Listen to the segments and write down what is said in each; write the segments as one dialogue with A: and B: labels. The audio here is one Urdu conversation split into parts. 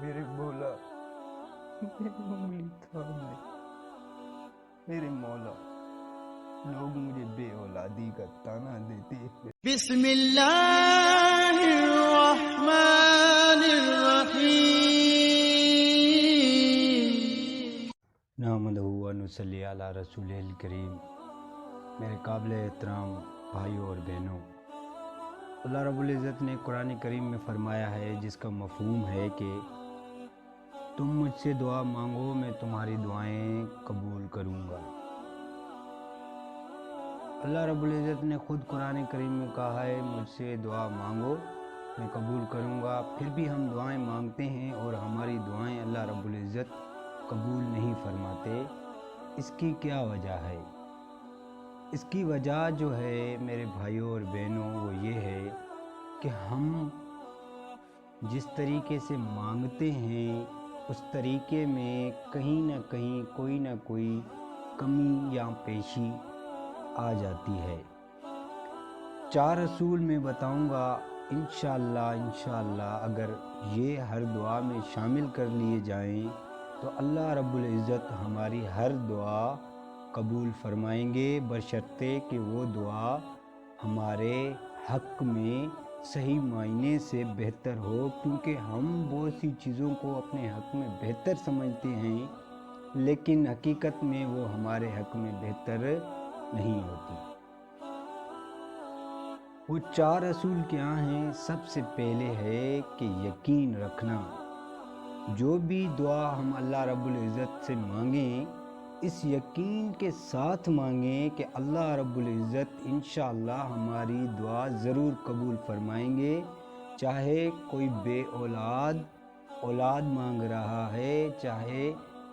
A: میرے مولا میری انگلی تھام لے، میرے مولا لوگ مجھے بے اولادی کا تانا دیتے ہیں۔
B: بسم اللہ الرحمن الرحیم۔
C: نحمدہ و نصلی علی رسول الکریم۔ میرے قابل احترام بھائیوں اور بہنوں، اللہ رب العزت نے قرآن کریم میں فرمایا ہے، جس کا مفہوم ہے کہ تم مجھ سے دعا مانگو، میں تمہاری دعائیں قبول کروں گا۔ اللہ رب العزت نے خود قرآن کریم میں کہا ہے، مجھ سے دعا مانگو میں قبول کروں گا۔ پھر بھی ہم دعائیں مانگتے ہیں اور ہماری دعائیں اللہ رب العزت قبول نہیں فرماتے۔ اس کی کیا وجہ ہے؟ اس کی وجہ جو ہے میرے بھائیوں اور بہنوں وہ یہ ہے کہ ہم جس طریقے سے مانگتے ہیں اس طریقے میں کہیں نہ کہیں کوئی نہ کوئی کمی یا پیشی آ جاتی ہے۔ 4 اصول میں بتاؤں گا، انشاءاللہ اگر یہ ہر دعا میں شامل کر لیے جائیں تو اللہ رب العزت ہماری ہر دعا قبول فرمائیں گے، بشرطے کہ وہ دعا ہمارے حق میں صحیح معنی سے بہتر ہو، کیونکہ ہم بہت سی چیزوں کو اپنے حق میں بہتر سمجھتے ہیں لیکن حقیقت میں وہ ہمارے حق میں بہتر نہیں ہوتی۔ وہ 4 اصول کیا ہیں؟ سب سے پہلے ہے کہ یقین رکھنا۔ جو بھی دعا ہم اللہ رب العزت سے مانگیں اس یقین کے ساتھ مانگیں کہ اللہ رب العزت انشاءاللہ ہماری دعا ضرور قبول فرمائیں گے۔ چاہے کوئی بے اولاد مانگ رہا ہے، چاہے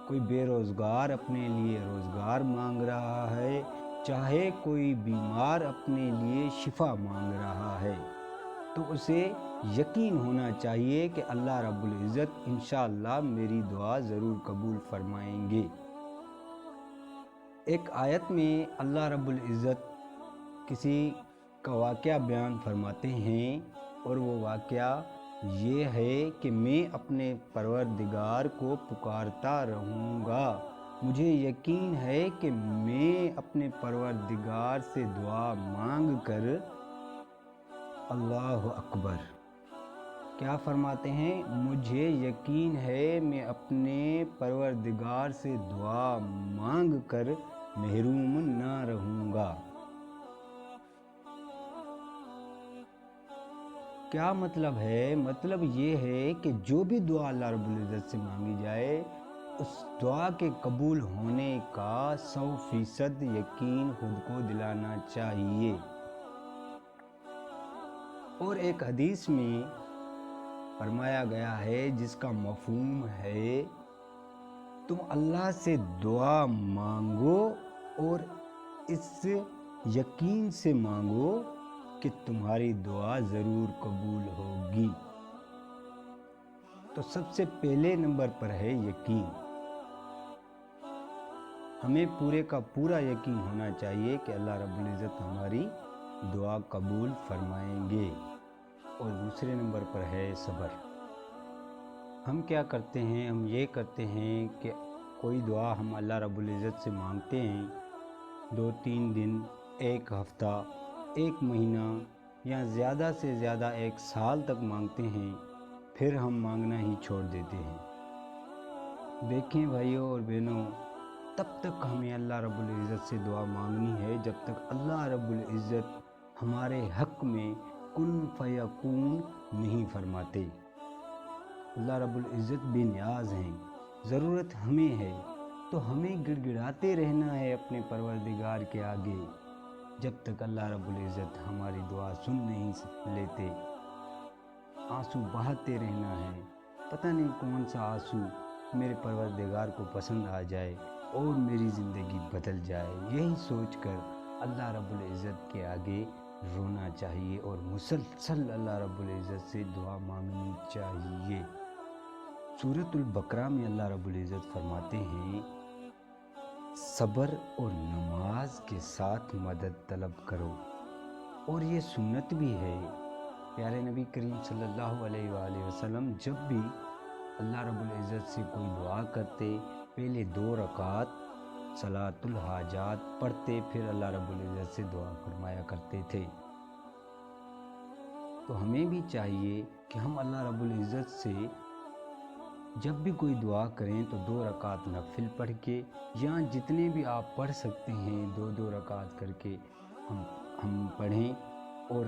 C: کوئی بے روزگار اپنے لیے روزگار مانگ رہا ہے، چاہے کوئی بیمار اپنے لیے شفا مانگ رہا ہے، تو اسے یقین ہونا چاہیے کہ اللہ رب العزت انشاءاللہ میری دعا ضرور قبول فرمائیں گے۔ ایک آیت میں اللہ رب العزت کسی کا واقعہ بیان فرماتے ہیں اور وہ واقعہ یہ ہے کہ میں اپنے پروردگار کو پکارتا رہوں گا، مجھے یقین ہے کہ میں اپنے پروردگار سے دعا مانگ کر اللہ اکبر کیا فرماتے ہیں؟ مجھے یقین ہے میں اپنے پروردگار سے دعا مانگ کر محروم نہ رہوں گا۔ کیا مطلب ہے؟ مطلب یہ ہے کہ جو بھی دعا اللہ رب العزت سے مانگی جائے اس دعا کے قبول ہونے کا 100% یقین خود کو دلانا چاہیے۔ اور ایک حدیث میں فرمایا گیا ہے جس کا مفہوم ہے، تم اللہ سے دعا مانگو اور اس یقین سے مانگو کہ تمہاری دعا ضرور قبول ہوگی۔ تو سب سے پہلے نمبر پر ہے یقین۔ ہمیں پورے کا پورا یقین ہونا چاہیے کہ اللہ رب العزت ہماری دعا قبول فرمائیں گے۔ اور دوسرے نمبر پر ہے صبر۔ ہم کیا کرتے ہیں؟ ہم یہ کرتے ہیں کہ کوئی دعا ہم اللہ رب العزت سے مانگتے ہیں، 2-3 دن، 1 ہفتہ، 1 مہینہ یا زیادہ سے زیادہ 1 سال تک مانگتے ہیں، پھر ہم مانگنا ہی چھوڑ دیتے ہیں۔ دیکھیں بھائیوں اور بہنوں، تب تک ہمیں اللہ رب العزت سے دعا مانگنی ہے جب تک اللہ رب العزت ہمارے حق میں کن فیکون نہیں فرماتے۔ اللہ رب العزت بے نیاز ہیں، ضرورت ہمیں ہے، تو ہمیں گڑ گڑاتے رہنا ہے اپنے پروردگار کے آگے جب تک اللہ رب العزت ہماری دعا سن نہیں لیتے۔ آنسو بہاتے رہنا ہے، پتہ نہیں کون سا آنسو میرے پروردگار کو پسند آ جائے اور میری زندگی بدل جائے، یہی سوچ کر اللہ رب العزت کے آگے رونا چاہیے اور مسلسل اللہ رب العزت سے دعا مانگنی چاہیے۔ سورۃ البقرہ میں اللہ رب العزت فرماتے ہیں، صبر اور نماز کے ساتھ مدد طلب کرو۔ اور یہ سنت بھی ہے۔ پیارے نبی کریم صلی اللہ علیہ وآلہ وسلم جب بھی اللہ رب العزت سے کوئی دعا کرتے، پہلے 2 رکعت صلاۃ الحاجات پڑھتے، پھر اللہ رب العزت سے دعا فرمایا کرتے تھے۔ تو ہمیں بھی چاہیے کہ ہم اللہ رب العزت سے جب بھی کوئی دعا کریں تو 2 رکعت نفل پڑھ کے، یا جتنے بھی آپ پڑھ سکتے ہیں 2 رکعت کر کے ہم پڑھیں، اور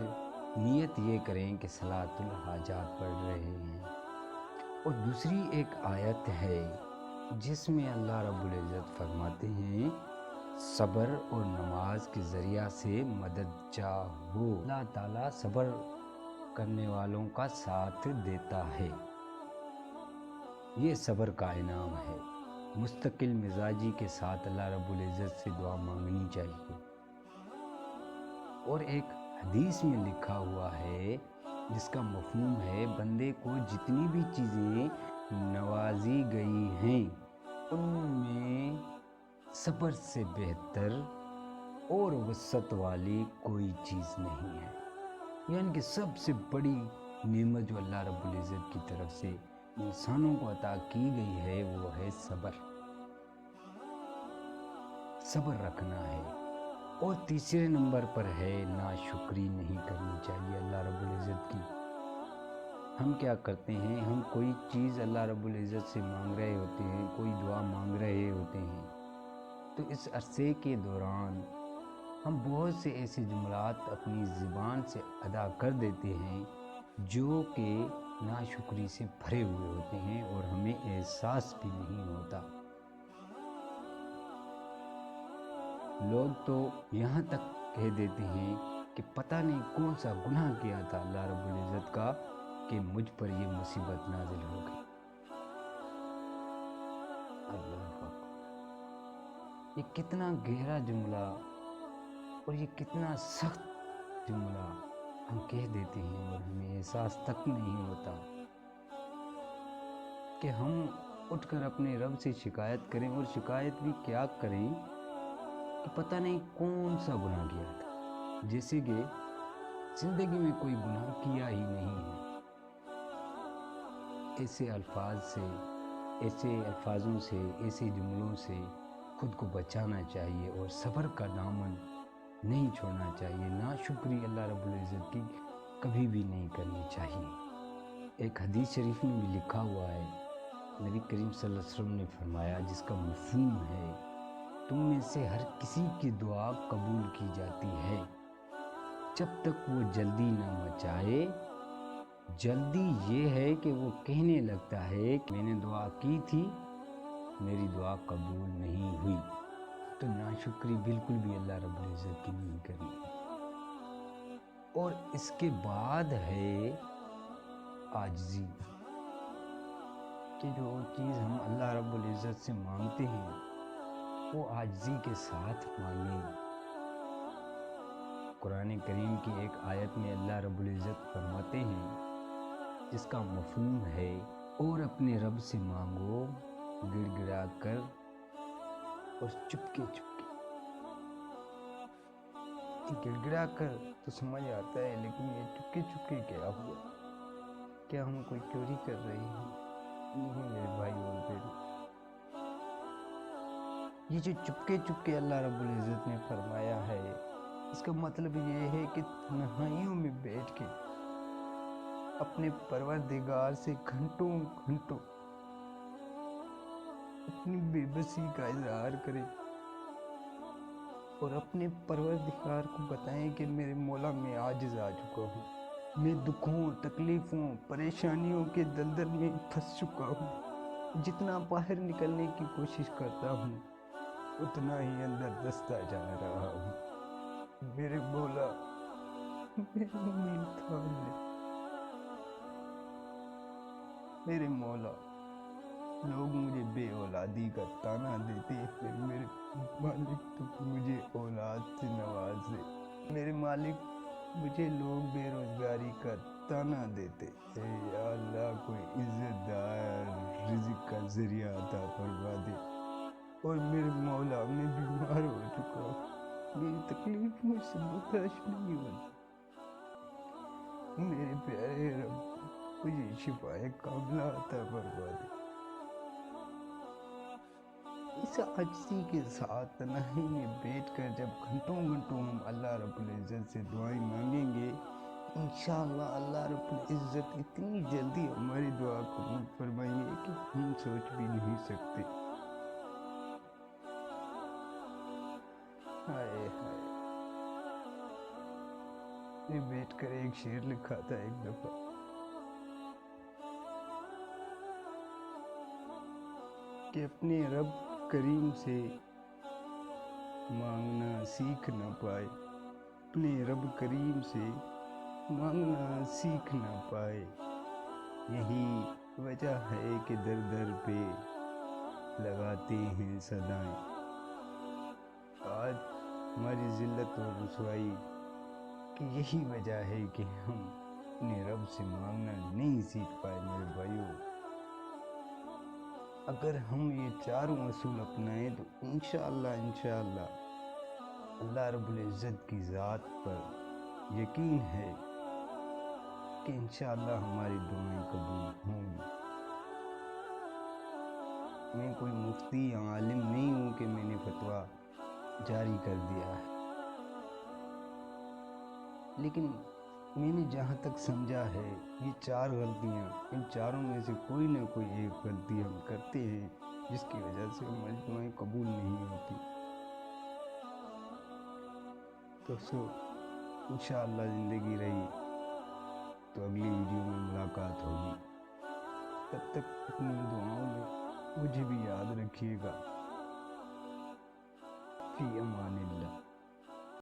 C: نیت یہ کریں کہ صلاۃ الحاجات پڑھ رہے ہیں۔ اور دوسری ایک آیت ہے جس میں اللہ رب العزت فرماتے ہیں صبر اور نماز کے ذریعہ سے مدد چاہو، اللہ تعالیٰ صبر کرنے والوں کا ساتھ دیتا ہے۔ یہ صبر کا انعام ہے۔ مستقل مزاجی کے ساتھ اللہ رب العزت سے دعا مانگنی چاہیے۔ اور ایک حدیث میں لکھا ہوا ہے جس کا مفہوم ہے بندے کو جتنی بھی چیزیں نوازی گئی ہیں ان میں صبر سے بہتر اور وسعت والی کوئی چیز نہیں ہے۔ یعنی کہ سب سے بڑی نعمت جو اللہ رب العزت کی طرف سے انسانوں کو عطا کی گئی ہے وہ ہے صبر۔ صبر رکھنا ہے۔ اور تیسرے نمبر پر ہے ناشکری نہیں کرنی چاہیے اللہ رب العزت کی۔ ہم کیا کرتے ہیں، ہم کوئی چیز اللہ رب العزت سے مانگ رہے ہوتے ہیں، کوئی دعا مانگ رہے ہوتے ہیں، تو اس عرصے کے دوران ہم بہت سے ایسے جملات اپنی زبان سے ادا کر دیتے ہیں جو کہ ناشکری سے بھرے ہوئے ہوتے ہیں اور ہمیں احساس بھی نہیں ہوتا۔ لوگ تو یہاں تک کہہ دیتے ہیں کہ پتہ نہیں کون سا گناہ کیا تھا اللہ رب العزت کا کہ مجھ پر یہ مصیبت نازل ہو گئی۔ اللہ اکبر، یہ کتنا گہرا جملہ اور یہ کتنا سخت جملہ ہم کہہ دیتے ہیں اور ہمیں احساس تک نہیں ہوتا کہ ہم اٹھ کر اپنے رب سے شکایت کریں، اور شکایت بھی کیا کریں کہ پتہ نہیں کون سا گناہ کیا تھا، جیسے کہ زندگی میں کوئی گناہ کیا ہی نہیں ہے۔ ایسے الفاظوں سے ایسے جملوں سے خود کو بچانا چاہیے اور صبر کا دامن نہیں چھوڑنا چاہیے۔ ناشکری اللہ رب العزت کی کبھی بھی نہیں کرنی چاہیے۔ ایک حدیث شریف میں بھی لکھا ہوا ہے، نبی کریم صلی اللہ علیہ وسلم نے فرمایا جس کا مفہوم ہے تم میں سے ہر کسی کی دعا قبول کی جاتی ہے جب تک وہ جلدی نہ مچائے۔ جلدی یہ ہے کہ وہ کہنے لگتا ہے کہ میں نے دعا کی تھی، میری دعا قبول نہیں ہوئی، تو ناشکری بالکل بھی اللہ رب العزت کی نہیں کرنی ہے۔ اور اس کے بعد ہے عاجزی، کہ جو چیز ہم اللہ رب العزت سے مانگتے ہیں وہ عاجزی کے ساتھ مانگیں۔ قرآن کریم کی ایک آیت میں اللہ رب العزت فرماتے ہیں جس کا مفہوم ہے اور اپنے رب سے مانگو گڑ گڑا کر اور چپکے چپکے۔ گڑ گڑا کر تو سمجھ آتا ہے، لیکن یہ چپکے چپکے کیا ہوا؟ کیا ہم کوئی چوری کر رہے ہیں؟ نہیں میرے بھائی اور بہنوں، یہ جو چپکے چپکے اللہ رب العزت نے فرمایا ہے اس کا مطلب یہ ہے کہ تنہائیوں میں بیٹھ کے اپنے پروردگار سے گھنٹوں گھنٹوں اپنی بے بسی کا اظہار کریں اور اپنے پروردگار کو بتائیں کہ میرے مولا میں عاجز آ چکا ہوں، میں دکھوں تکلیفوں پریشانیوں کے دلدل میں پھنس چکا ہوں، جتنا باہر نکلنے کی کوشش کرتا ہوں اتنا ہی اندر دستا جا رہا ہوں۔ میرے مولا میری امید تھام لے، میرے مولا لوگ مجھے بے اولادی کا تانا دیتے ہیں، میرے مالک تو مجھے اولاد سے نواز دے۔ میرے مالک مجھے لوگ بے روزگاری کا تانا دیتے، اے یا اللہ کوئی عزت دار رزق کا ذریعہ عطا فرما دے۔ اور میرے مولا میں بیمار ہو چکا ہوں، میری تکلیف مجھ سے برداشت نہیں ہوتی۔ میرے پیارے رب
A: مجھے شفائے کاملہ عطا فرما دے۔ اس عجزی کے ساتھ تنہائی میں بیٹھ کر جب گھنٹوں گھنٹوں ہم اللہ رب العزت سے دعائیں مانگیں گے، انشاءاللہ اللہ رب العزت اتنی جلدی ہماری دعا قبول فرمائیں گے کہ ہم سوچ بھی نہیں سکتے۔ ہائے ہائے، میں بیٹھ کر ایک شعر لکھا تھا ایک دفعہ کہ اپنے رب کریم سے مانگنا سیکھ نہ پائے، اپنے رب کریم سے مانگنا سیکھ نہ پائے، یہی وجہ ہے کہ در در پہ لگاتے ہیں صدائیں۔ آج ہماری ذلت اور رسوائی کی یہی وجہ ہے کہ ہم اپنے رب سے مانگنا نہیں سیکھ پائے۔ میرے بھائیوں، اگر ہم یہ چاروں اصول اپنائیں تو انشاءاللہ اللہ رب العزت کی ذات پر یقین ہے کہ انشاءاللہ ہماری دعائیں قبول ہوں گی۔ میں کوئی مفتی یا عالم نہیں ہوں کہ میں نے فتویٰ جاری کر دیا ہے، لیکن میں نے جہاں تک سمجھا ہے یہ چار غلطیاں، ان چاروں میں سے کوئی نہ کوئی ایک غلطی ہم کرتے ہیں جس کی وجہ سے ہماری دعائیں قبول نہیں ہوتی۔ تو انشاءاللہ زندگی رہی تو اگلی ویڈیو میں ملاقات ہوگی۔ تب تک اپنی دعاؤں میں مجھے بھی یاد رکھیے گا۔ فی امان اللہ۔